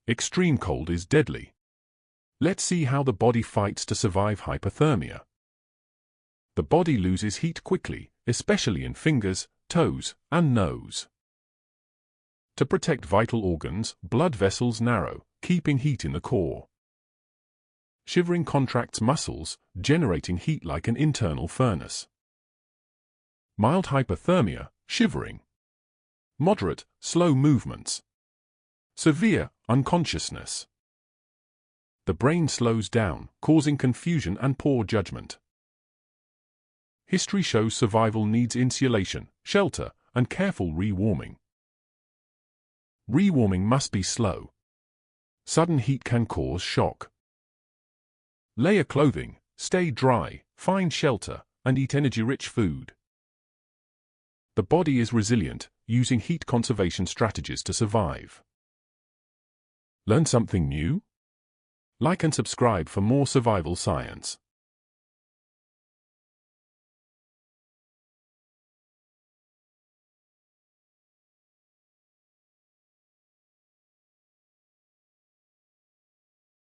Extreme cold is deadly. Let's see how the body fights to survive hypothermia. The body loses heat quickly, especially in fingers, toes, and nose. To protect vital organs, blood vessels narrow, keeping heat in the core. Shivering contracts muscles, generating heat like an internal furnace. Mild hypothermia, shivering. Moderate, slow movements. Severe, unconsciousness. The brain slows down, causing confusion and poor judgment. History shows survival needs insulation, shelter, and careful rewarming. Rewarming must be slow. Sudden heat can cause shock. Layer clothing, stay dry, find shelter, and eat energy-rich food. The body is resilient, using heat conservation strategies to survive. Learn something new? Like and subscribe for more survival science.